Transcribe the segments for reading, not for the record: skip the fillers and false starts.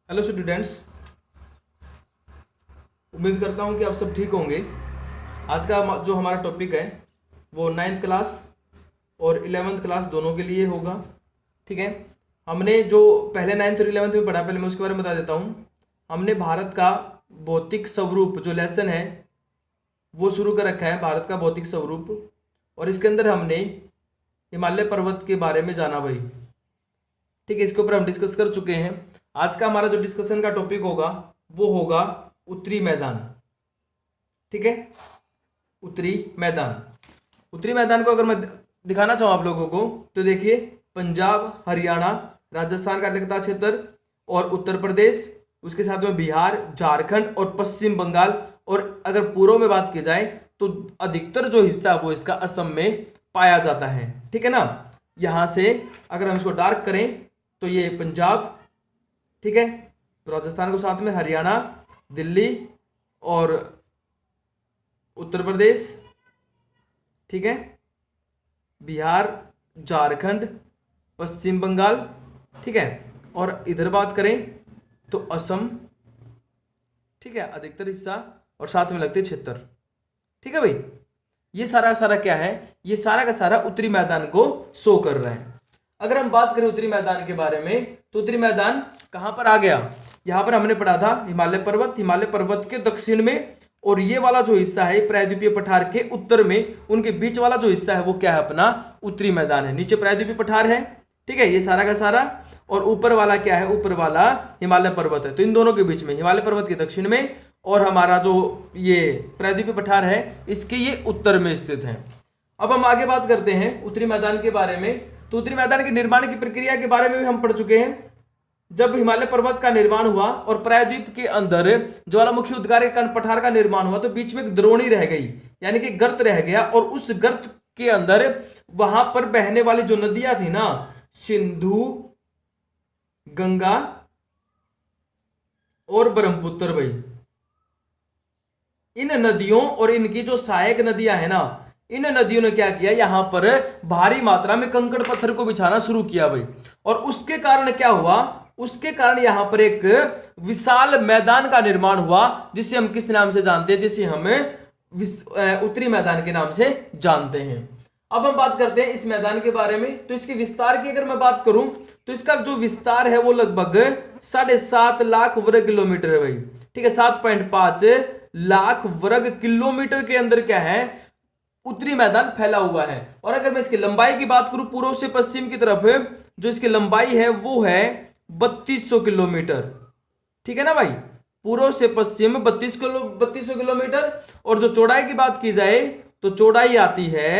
Hello students, उम्मीद करता हूँ कि आप सब ठीक होंगे। आज का जो हमारा टॉपिक है वो नाइन्थ क्लास और 11th क्लास दोनों के लिए होगा। ठीक है, हमने जो पहले नाइन्थ और 11th में पढ़ा, पहले मैं उसके बारे में बता देता हूँ। हमने भारत का भौतिक स्वरूप जो लेसन है वो शुरू कर रखा है, भारत का भौतिक स्वरूप। और इसके अंदर हमने हिमालय पर्वत के बारे में जाना भाई। ठीक है, इसके ऊपर हम डिस्कस कर चुके हैं। आज का हमारा जो डिस्कशन का टॉपिक होगा वो होगा उत्तरी मैदान। ठीक है, उत्तरी मैदान। उत्तरी मैदान को अगर मैं दिखाना चाहूँ आप लोगों को तो देखिए, पंजाब, हरियाणा, राजस्थान का अधिकतर क्षेत्र और उत्तर प्रदेश, उसके साथ में बिहार, झारखंड और पश्चिम बंगाल। और अगर पूर्व में बात की जाए तो अधिकतर जो हिस्सा वो इसका असम में पाया जाता है। ठीक है ना, यहां से अगर हम इसको डार्क करें तो ये पंजाब, ठीक है, तो राजस्थान को साथ में हरियाणा, दिल्ली और उत्तर प्रदेश, ठीक है, बिहार, झारखंड, पश्चिम बंगाल, ठीक है, और इधर बात करें तो असम, ठीक है, अधिकतर हिस्सा और साथ में लगते क्षेत्र। ठीक है भाई, ये सारा सारा क्या है, ये सारा का सारा उत्तरी मैदान को शो कर रहा है। अगर हम बात करें उत्तरी मैदान के बारे में तो उत्तरी मैदान कहां पर आ गया, यहां पर हमने पढ़ा था हिमालय पर्वत, हिमालय पर्वत के दक्षिण में, और ये वाला जो हिस्सा है प्रायद्वीपीय पठार के उत्तर में, उनके बीच वाला जो हिस्सा है वो क्या है, अपना उत्तरी मैदान है। नीचे प्रायद्वीपीय पठार है, ठीक है, ये सारा का सारा, और ऊपर वाला क्या है, ऊपर वाला हिमालय पर्वत है। तो इन दोनों के बीच में, हिमालय पर्वत के दक्षिण में और हमारा जो ये प्रायद्वीपीय पठार है इसके ये उत्तर में स्थित है। अब हम आगे बात करते हैं उत्तरी मैदान के बारे में। तो उत्तरी मैदान के निर्माण की प्रक्रिया के बारे में भी हम पढ़ चुके हैं। जब हिमालय पर्वत का निर्माण हुआ और प्रायद्वीप के अंदर ज्वालामुखी उद्गार के पठार का निर्माण हुआ तो बीच में एक द्रोणी रह गई, यानी कि गर्त रह गया, और उस गर्त के अंदर वहां पर बहने वाली जो नदियां थी ना, सिंधु, गंगा और ब्रह्मपुत्र भाई, इन नदियों और इनकी जो सहायक नदियां है ना, इन नदियों ने क्या किया, यहां पर भारी मात्रा में कंकड़ पत्थर को बिछाना शुरू किया भाई। और उसके कारण क्या हुआ, उसके कारण यहां पर एक विशाल मैदान का निर्माण हुआ, जिसे हम किस नाम से जानते हैं, जिसे हम उत्तरी मैदान के नाम से जानते हैं। अब हम बात करते हैं इस मैदान के बारे में। तो इसके विस्तार की अगर मैं बात करूं तो इसका जो विस्तार है वो लगभग 7.5 लाख वर्ग किलोमीटर है भाई। ठीक है, 7.5 लाख वर्ग किलोमीटर के अंदर क्या है, उत्तरी मैदान फैला हुआ है। और अगर मैं इसकी लंबाई की बात करूं पूर्व से पश्चिम की तरफ, जो इसकी लंबाई है वो है 3200 किलोमीटर। ठीक है ना भाई, पूर्व से पश्चिम 3200 किलोमीटर। और जो चौड़ाई की बात की जाए तो चौड़ाई आती है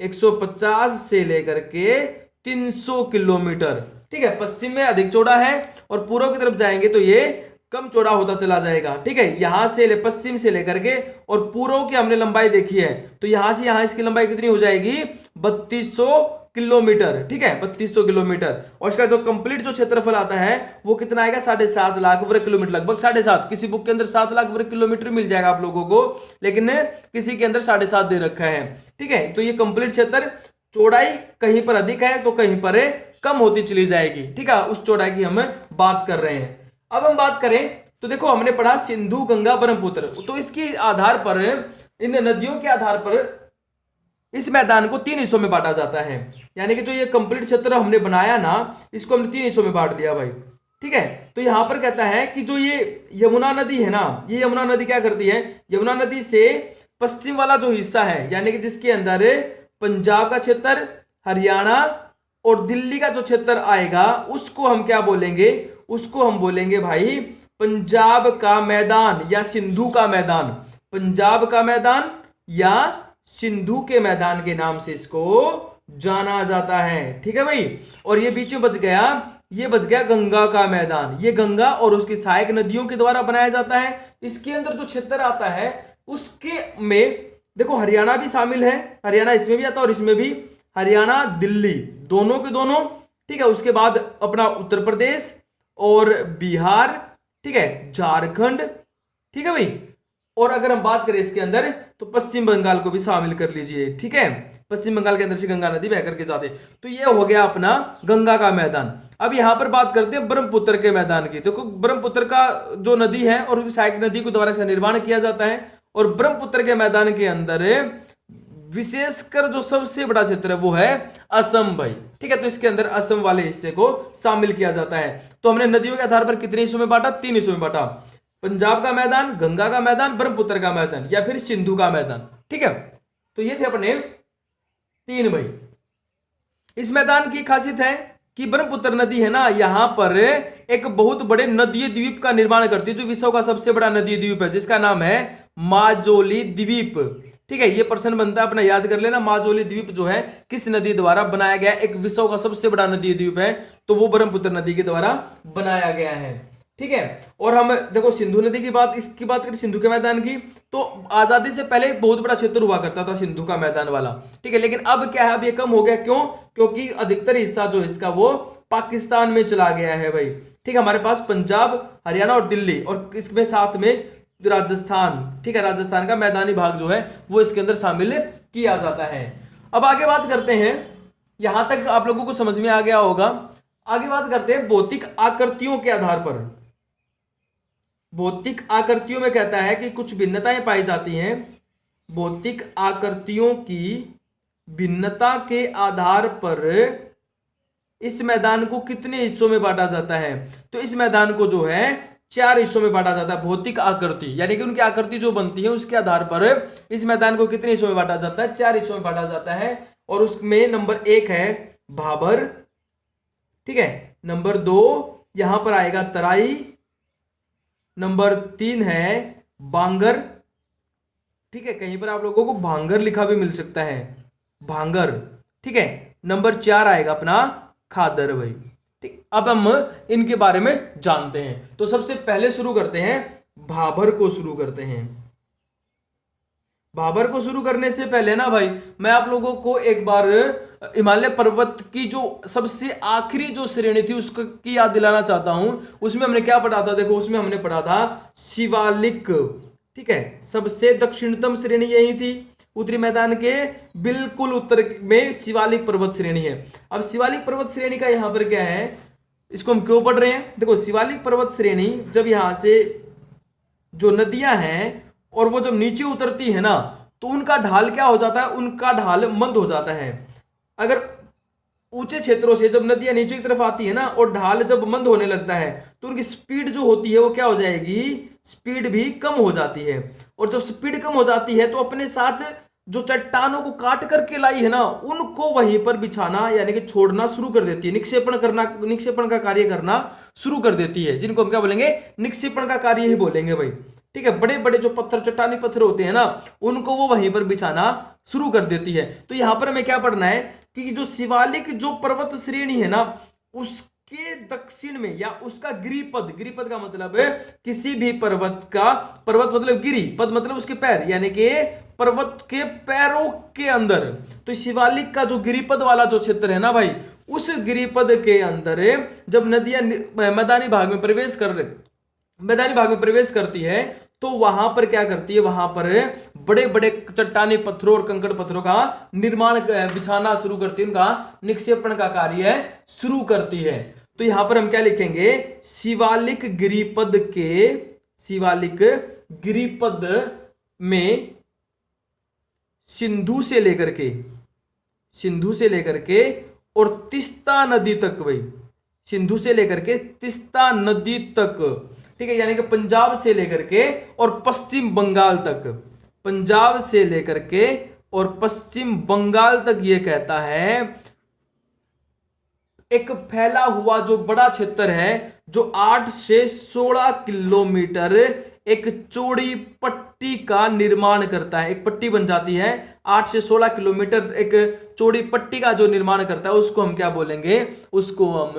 150 से लेकर के 300 किलोमीटर। ठीक है, पश्चिम में अधिक चौड़ा है और पूर्व की तरफ जाएंगे तो ये कम चौड़ा होता चला जाएगा। ठीक है, यहां से पश्चिम से लेकर के और पूर्व की हमने लंबाई देखी है, तो यहां से यहां इसकी लंबाई कितनी हो जाएगी, 3200 किलोमीटर। ठीक है, 3200 किलोमीटर। और इसका जो कंप्लीट जो क्षेत्रफल आता है वो कितना आएगा, 7.5 लाख वर्ग किलोमीटर, लगभग 7.5। किसी बुक के अंदर 7 लाख वर्ग किलोमीटर मिल जाएगा आप लोगों को, लेकिन किसी के अंदर 7.5 दे रखा है। ठीक है, तो ये कंप्लीट क्षेत्र, चौड़ाई कहीं पर अधिक है तो कहीं पर कम होती चली जाएगी। ठीक है, उस चौड़ाई की हम बात कर रहे हैं। अब हम बात करें तो देखो, हमने पढ़ा सिंधु, गंगा, ब्रह्मपुत्र, तो इसके आधार पर, इन नदियों के आधार पर इस मैदान को 3 हिस्सों में बांटा जाता है। यानी कि जो ये कंप्लीट क्षेत्र हमने बनाया ना, इसको हमने 3 हिस्सों में बांट दिया भाई। ठीक है, तो यहां पर कहता है कि जो ये यमुना नदी है ना, ये यमुना नदी क्या करती है, यमुना नदी से पश्चिम वाला जो हिस्सा है, यानी कि जिसके अंदर पंजाब का क्षेत्र, हरियाणा और दिल्ली का जो क्षेत्र आएगा, उसको हम क्या बोलेंगे, उसको हम बोलेंगे भाई पंजाब का मैदान या सिंधु का मैदान। पंजाब का मैदान या सिंधु के मैदान के नाम से इसको जाना जाता है। ठीक है भाई, और ये बीच में बच गया, ये बच गया गंगा का मैदान। ये गंगा और उसकी सहायक नदियों के द्वारा बनाया जाता है। इसके अंदर जो क्षेत्र आता है उसके में देखो हरियाणा भी शामिल है, हरियाणा इसमें भी आता है और इसमें भी, हरियाणा, दिल्ली, दोनों के दोनों। ठीक है, उसके बाद अपना उत्तर प्रदेश और बिहार, ठीक है, झारखंड। ठीक है भाई, और अगर हम बात करें इसके अंदर तो पश्चिम बंगाल को भी शामिल कर लीजिए। ठीक है, पश्चिम बंगाल के अंदर से गंगा नदी बह करके जाते। तो ये हो गया अपना गंगा का मैदान। अब यहां पर बात करते हैं ब्रह्मपुत्र के मैदान की। देखो ब्रह्मपुत्र का जो नदी है और उस सहायक नदी को द्वारा इसका निर्माण किया जाता है, और ब्रह्मपुत्र के मैदान के अंदर विशेषकर जो सबसे बड़ा क्षेत्र है वो है असम भाई। ठीक है, तो इसके अंदर असम वाले हिस्से को शामिल किया जाता है। तो हमने नदियों के आधार पर कितने हिस्सों में बांटा? 3 हिस्सों में बांटा। पंजाब का मैदान, गंगा का मैदान, ब्रह्मपुत्र का मैदान या फिर सिंधु का मैदान। ठीक है, तो ये थे अपने 3 भाई। इस मैदान की खासियत है कि ब्रह्मपुत्र नदी है ना, यहां पर एक बहुत बड़े नदीय द्वीप का निर्माण करती है, जो विश्व का सबसे बड़ा नदीय द्वीप है, जिसका नाम है माजुली द्वीप। ठीक है, ये प्रश्न बनता है, अपना याद कर लेना। माजुली द्वीप जो है किस नदी द्वारा बनाया गया? एक विश्व का सबसे बड़ा नदीय द्वीप है, तो वो ब्रह्मपुत्र नदी के द्वारा बनाया गया है। ठीक है, और हम देखो सिंधु नदी की बात, इसकी बात करें सिंधु के मैदान की, तो आजादी से पहले बहुत बड़ा क्षेत्र हुआ करता था सिंधु का मैदान वाला। ठीक है, लेकिन अब क्या है, अब ये कम हो गया। क्यों? क्योंकि अधिकतर हिस्सा जो इसका वो पाकिस्तान में चला गया है भाई। ठीक है, हमारे पास पंजाब, हरियाणा और दिल्ली, और इसमें साथ में राजस्थान। ठीक है, राजस्थान का मैदानी भाग जो है वो इसके अंदर शामिल किया जाता है। अब आगे बात करते हैं, यहां तक आप लोगों को समझ में आ गया होगा। आगे बात करते हैं भौतिक आकृतियों के आधार पर। भौतिक आकृतियों में कहता है कि कुछ भिन्नताएं पाई जाती हैं। भौतिक आकृतियों की भिन्नता के आधार पर इस मैदान को कितने हिस्सों में बांटा जाता है? तो इस मैदान को जो है 4 हिस्सों में बांटा जाता है। भौतिक आकृति यानी कि उनकी आकृति जो बनती है उसके आधार पर इस मैदान को कितने हिस्सों में बांटा जाता है? 4 हिस्सों में बांटा जाता है। और उसमें नंबर 1 है भाबर। ठीक है, नंबर 2 यहां पर आएगा तराई, नंबर 3 है बांगर। ठीक है, कहीं पर आप लोगों को भांगर लिखा भी मिल सकता है, भांगर। ठीक है, नंबर 4 आएगा अपना खादर भाई। ठीक, अब हम इनके बारे में जानते हैं। तो सबसे पहले शुरू करते हैं भाबर को शुरू करते हैं। भाबर को शुरू करने से पहले ना भाई मैं आप लोगों को एक बार हिमालय पर्वत की जो सबसे आखिरी जो श्रेणी थी उसकी याद दिलाना चाहता हूं। उसमें हमने क्या पढ़ा था? देखो उसमें हमने पढ़ा था शिवालिक। ठीक है, सबसे दक्षिणतम श्रेणी यही थी। उत्तरी मैदान के बिल्कुल उत्तर में शिवालिक पर्वत श्रेणी है। अब शिवालिक पर्वत श्रेणी का यहां पर क्या है, इसको हम क्यों पढ़ रहे हैं? देखो शिवालिक पर्वत श्रेणी जब यहां से जो नदियां हैं और वो जब नीचे उतरती है ना, तो उनका ढाल क्या हो जाता है? उनका ढाल मंद हो जाता है। अगर ऊंचे क्षेत्रों से जब नदियां नीचे की तरफ आती है ना और ढाल जब मंद होने लगता है, तो उनकी स्पीड जो होती है वो क्या हो जाएगी? स्पीड भी कम हो जाती है। और जब स्पीड कम हो जाती है तो अपने साथ जो चट्टानों को काट करके लाई है ना, उनको वहीं पर बिछाना यानी कि छोड़ना शुरू कर देती है। निक्षेपण का कार्य करना शुरू कर देती है, जिनको हम क्या बोलेंगे? निक्षेपण का कार्य ही बोलेंगे भाई। ठीक है, बड़े बड़े जो पत्थर, चट्टानी पत्थर होते हैं ना, उनको वो वहीं पर बिछाना शुरू कर देती है। तो यहां पर हमें क्या पढ़ना है कि जो शिवालिक जो पर्वत श्रेणी है ना, उसके दक्षिण में या उसका गिरिपद, गिरिपद का मतलब है किसी भी पर्वत का, पर्वत मतलब गिरि, पद मतलब उसके पैर, यानी कि पर्वत के पैरों के अंदर। तो शिवालिक का जो गिरिपद वाला जो क्षेत्र है ना भाई, उस गिरिपद के अंदर जब नदियां मैदानी भाग में प्रवेश करती है, तो वहां पर क्या करती है? वहां पर बड़े बड़े चट्टानी पत्थरों और कंकड़ पत्थरों का निर्माण बिछाना शुरू करती है, उनका निक्षेपण का कार्य शुरू करती है। तो यहां पर हम क्या लिखेंगे? शिवालिक गिरिपद में सिंधु से लेकर के और तीस्ता नदी तक भाई, सिंधु से लेकर के तीस्ता नदी तक। ठीक है, यानी कि पंजाब से लेकर के और पश्चिम बंगाल तक, पंजाब से लेकर के और पश्चिम बंगाल तक ये कहता है एक फैला हुआ जो बड़ा क्षेत्र है, जो 8 से 16 किलोमीटर एक चौड़ी पट्टी का निर्माण करता है। एक पट्टी बन जाती है, 8 से 16 किलोमीटर एक चौड़ी पट्टी का जो निर्माण करता है, उसको हम क्या बोलेंगे? उसको हम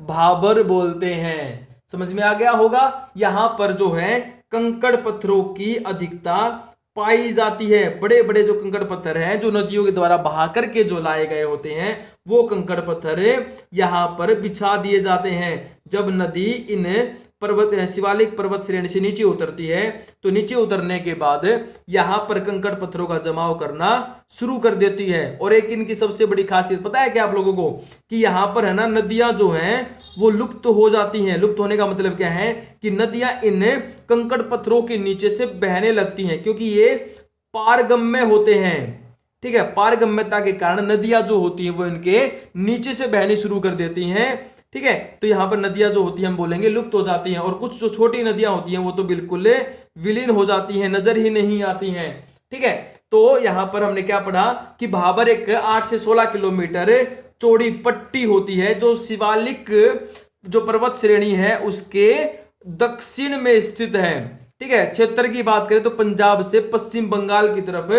भाबर बोलते हैं। समझ में आ गया होगा? यहां पर जो है कंकड़ पत्थरों की अधिकता पाई जाती है। बड़े बड़े जो कंकड़ पत्थर हैं, जो नदियों के द्वारा बहा करके जो लाए गए होते हैं, वो कंकड़ पत्थर यहां पर बिछा दिए जाते हैं। जब नदी इन शिवालिक पर्वत श्रेणी से नीचे उतरती है, तो नीचे उतरने के बाद यहां पर कंकड़ पत्थरों का जमाव करना शुरू कर देती है। और एक इनकी सबसे बड़ी खासियत पता है क्या आप लोगों को? कि यहां पर है ना, नदियां जो हैं वो लुप्त हो जाती हैं। लुप्त होने का मतलब क्या है कि नदियां इन कंकड़ पत्थरों के नीचे से बहने लगती हैं, क्योंकि ये पारगम्य होते हैं। ठीक है, पारगम्यता के कारण नदियां जो होती हैं वो इनके नीचे से बहनी शुरू कर देती हैं। ठीक है, तो यहां पर नदियां जो होती हैं हम बोलेंगे लुप्त हो जाती हैं, और कुछ जो छोटी नदियां होती हैं वो तो बिल्कुल विलीन हो जाती हैं, नजर ही नहीं आती हैं। ठीक है, तो यहां पर हमने क्या पढ़ा कि भाबर एक 8 से 16 किलोमीटर चौड़ी पट्टी होती है जो शिवालिक जो पर्वत श्रेणी है उसके दक्षिण में स्थित है। ठीक है, क्षेत्र की बात करें तो पंजाब से पश्चिम बंगाल की तरफ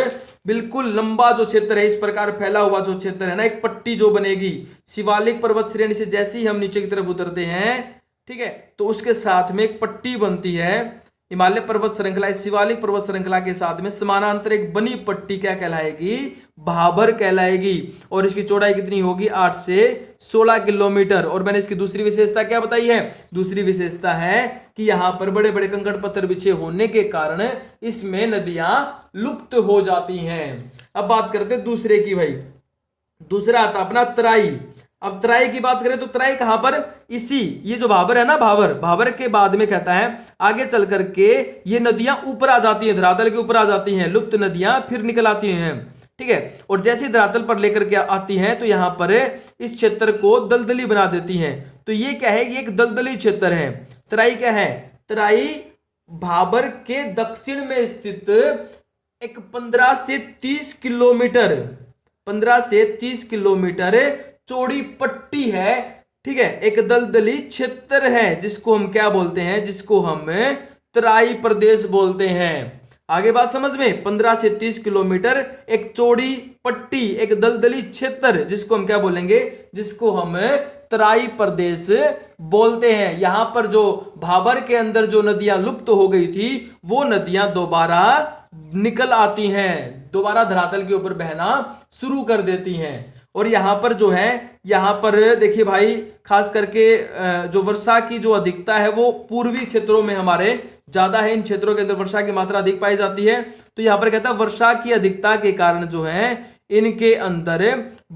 बिल्कुल लंबा जो क्षेत्र है, इस प्रकार फैला हुआ जो क्षेत्र है ना, एक पट्टी जो बनेगी शिवालिक पर्वत श्रेणी से जैसे ही हम नीचे की तरफ उतरते हैं, ठीक है, तो उसके साथ में एक पट्टी बनती है हिमालय पर्वत श्रृंखला। इस शिवालिक पर्वत श्रृंखला के साथ में समानांतर एक बनी पट्टी क्या कहलाएगी, भाबर कहलाएगी, और इसकी चौड़ाई कितनी होगी 8 से 16 किलोमीटर। और मैंने इसकी दूसरी विशेषता क्या बताई है, दूसरी विशेषता है कि यहां पर बड़े बड़े कंकड़ पत्थर बिछे होने के कारण इसमें नदियां लुप्त हो जाती हैं। अब बात करते हैं दूसरे की भाई, दूसरा आता अपना तराई। अब तराई की बात करें तो तराई कहां पर, इसी ये जो भाबर है ना, भाबर के बाद में कहता है आगे चल करके ये नदियां ऊपर आ जाती हैं, धरातल के ऊपर आ जाती हैं, लुप्त नदियां फिर निकल आती हैं। ठीक है, और जैसे धरातल पर लेकर के आती हैं तो यहां पर इस क्षेत्र को दलदली बना देती हैं। तो ये क्या है, ये एक दलदली क्षेत्र है। तराई क्या है, तराई भाबर के दक्षिण में स्थित एक 15 से 30 किलोमीटर 15 से 30 किलोमीटर चौड़ी पट्टी है। ठीक है, एक दलदली क्षेत्र है जिसको हम क्या बोलते हैं, जिसको हम तराई प्रदेश बोलते हैं। आगे बात समझ में, 15 से 30 किलोमीटर एक चौड़ी पट्टी, एक दलदली क्षेत्र जिसको हम क्या बोलेंगे, जिसको हम तराई प्रदेश बोलते हैं। यहां पर जो भाबर के अंदर जो नदियां लुप्त हो गई थी वो नदियां दोबारा निकल आती हैं, दोबारा धरातल के ऊपर बहना शुरू कर देती हैं। और यहां पर जो है, यहां पर देखिए भाई, खास करके जो वर्षा की जो अधिकता है वो पूर्वी क्षेत्रों में हमारे ज्यादा है, इन क्षेत्रों के अंदर वर्षा की मात्रा अधिक पाई जाती है। तो यहां पर कहता है वर्षा की अधिकता के कारण जो है इनके अंदर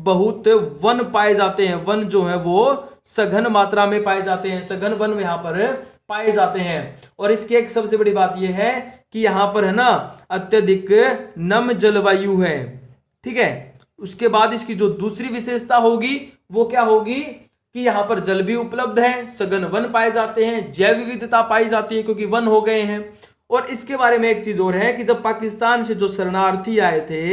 बहुत वन पाए जाते हैं। वन जो है वो सघन मात्रा में पाए जाते हैं, सघन वन यहां पर पाए जाते हैं। और इसकी एक सबसे बड़ी बात यह है कि यहां पर है ना अत्यधिक नम जलवायु है। ठीक है, उसके बाद इसकी जो दूसरी विशेषता होगी वो क्या होगी कि यहां पर जल भी उपलब्ध है, सघन वन पाए जाते हैं, जैव विविधता पाई जाती है क्योंकि वन हो गए हैं। और इसके बारे में एक चीज और है कि जब पाकिस्तान से जो शरणार्थी आए थे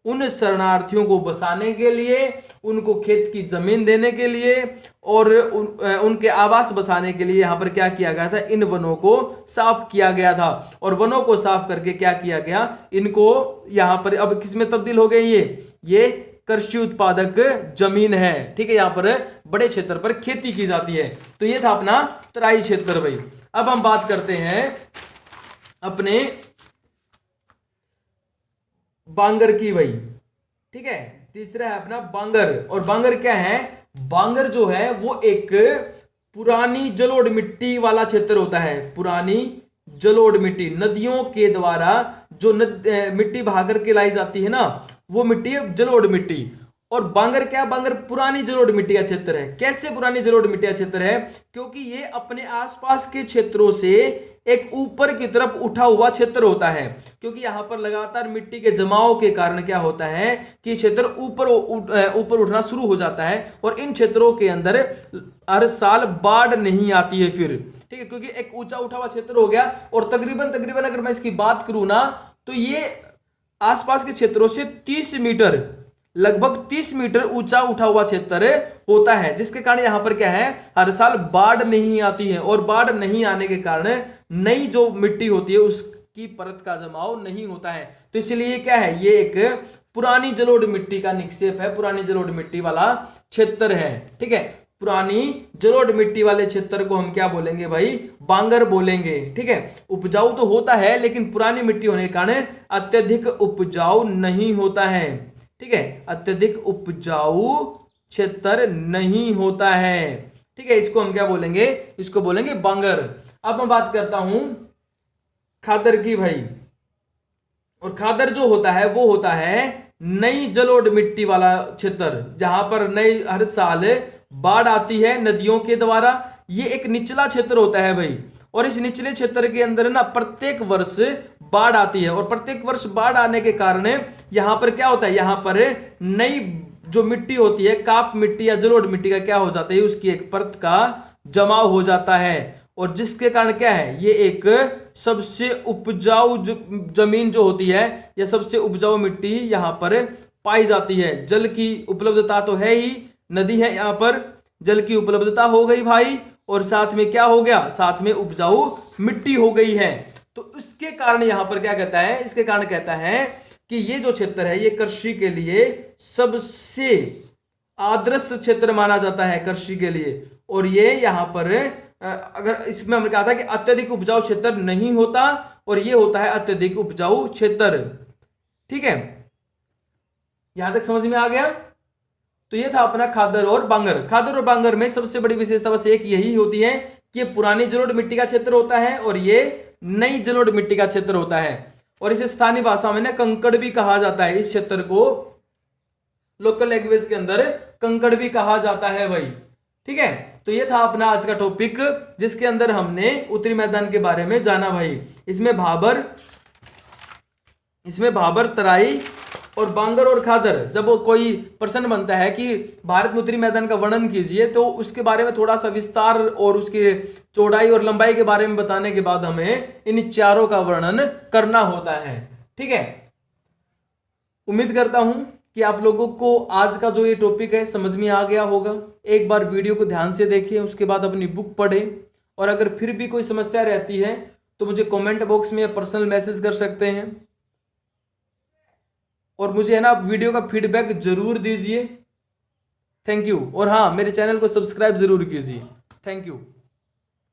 उन शरणार्थियों को बसाने के लिए, उनको खेत की जमीन देने के लिए और उनके आवास बसाने के लिए यहां पर क्या किया गया था, इन वनों को साफ किया गया था। और वनों को साफ करके क्या किया गया, इनको यहां पर अब किस में तब्दील हो गए, ये कृषि उत्पादक जमीन है। ठीक है, यहां पर बड़े क्षेत्र पर खेती की जाती है। तो ये था अपना तराई क्षेत्र भाई। अब हम बात करते हैं अपने बांगर की भाई। ठीक है, तीसरा है अपना बांगर। और बांगर क्या है, बांगर जो है वो एक पुरानी जलोढ़ मिट्टी वाला क्षेत्र होता है। पुरानी जलोढ़ मिट्टी, नदियों के द्वारा जो मिट्टी बहाकर के लाई जाती है ना, वो मिट्टी है जलोढ़ मिट्टी। और बांगर क्या, बांगर पुरानी जलोढ़ मिट्टी का क्षेत्र है। कैसे पुरानी जलोढ़ मिट्टी का क्षेत्र है, क्योंकि ये अपने आसपास के क्षेत्रों से एक ऊपर की तरफ उठा हुआ क्षेत्र होता है। क्योंकि यहां पर लगातार मिट्टी के जमाव के कारण क्या होता है कि क्षेत्र ऊपर उठना शुरू हो जाता है, और इन क्षेत्रों के अंदर हर साल बाढ़ नहीं आती है फिर। ठीक है, क्योंकि एक ऊंचा उठा हुआ क्षेत्र हो गया। और तकरीबन अगर मैं इसकी बात करूं ना, तो ये आसपास के क्षेत्रों से 30 मीटर, लगभग 30 मीटर ऊंचा उठा हुआ क्षेत्र होता है, जिसके कारण यहां पर क्या है, हर साल बाढ़ नहीं आती है। और बाढ़ नहीं आने के कारण नई जो मिट्टी होती है उसकी परत का जमाव नहीं होता है। तो इसलिए क्या है, ये एक पुरानी जलोढ़ मिट्टी का निक्षेप है, पुरानी जलोढ़ मिट्टी वाला क्षेत्र है। ठीक है, पुरानी जलोढ़ मिट्टी वाले क्षेत्र को हम क्या बोलेंगे भाई, बांगर बोलेंगे। ठीक है, उपजाऊ तो होता है लेकिन पुरानी मिट्टी होने के कारण अत्यधिक उपजाऊ नहीं होता है। ठीक है, अत्यधिक उपजाऊ क्षेत्र नहीं होता है। ठीक है, इसको हम क्या बोलेंगे, इसको बोलेंगे बांगर। अब मैं बात करता हूं खादर की भाई। और खादर जो होता है वो होता है नई जलोढ़ मिट्टी वाला क्षेत्र, जहां पर नई हर साल बाढ़ आती है नदियों के द्वारा। ये एक निचला क्षेत्र होता है भाई, और इस निचले क्षेत्र के अंदर ना प्रत्येक वर्ष बाढ़ आती है, और प्रत्येक वर्ष बाढ़ आने के कारण यहां पर क्या होता है, यहां पर नई जो मिट्टी होती है, काप मिट्टी या जलोढ़ मिट्टी का क्या हो जाता है, उसकी एक परत का जमाव हो जाता है, और जिसके कारण क्या है, ये एक सबसे उपजाऊ जमीन जो होती है, या सबसे उपजाऊ मिट्टी यहां पर पाई जाती है। जल की उपलब्धता तो है ही, नदी है यहां पर, जल की उपलब्धता हो गई भाई, और साथ में क्या हो गया, साथ में उपजाऊ मिट्टी हो गई है। तो इसके कारण यहां पर क्या कहता है, इसके कारण कहता है कि ये जो क्षेत्र है ये कृषि के लिए सबसे आदर्श क्षेत्र माना जाता है कृषि के लिए। और ये यहां पर अगर इसमें हमने कहा था कि अत्यधिक उपजाऊ क्षेत्र नहीं होता, और ये होता है अत्यधिक उपजाऊ क्षेत्र। ठीक है, यहां तक समझ में आ गया। तो ये था अपना खादर और बांगर। खादर और बांगर में सबसे बड़ी विशेषता बस एक यही होती है कि ये पुरानी जलोढ़ मिट्टी का क्षेत्र होता है, और ये नई जलोढ़ मिट्टी का क्षेत्र होता है। और इसे स्थानीय भाषा में ना कंकड़ भी कहा जाता है। इस क्षेत्र को लोकल लैंग्वेज के अंदर कंकड़ भी कहा जाता है भाई। ठीक है, तो ये था अपना आज का टॉपिक, जिसके अंदर हमने उत्तरी मैदान के बारे में जाना भाई। इसमें भाबर, तराई और बांगर और खादर। जब कोई प्रश्न बनता है कि भारत में उत्तरी मैदान का वर्णन कीजिए, तो उसके बारे में थोड़ा सा विस्तार और उसके चौड़ाई और लंबाई के बारे में बताने के बाद हमें इन चारों का वर्णन करना होता है। ठीक है, उम्मीद करता हूं कि आप लोगों को आज का जो ये टॉपिक है समझ में आ गया होगा। एक बार वीडियो को ध्यान से देखिए, उसके बाद अपनी बुक पढ़ें, और अगर फिर भी कोई समस्या रहती है तो मुझे कमेंट बॉक्स में या पर्सनल मैसेज कर सकते हैं, और मुझे है ना वीडियो का फीडबैक जरूर दीजिए। Thank you. और हाँ, मेरे चैनल को सब्सक्राइब जरूर कीजिए। Thank you.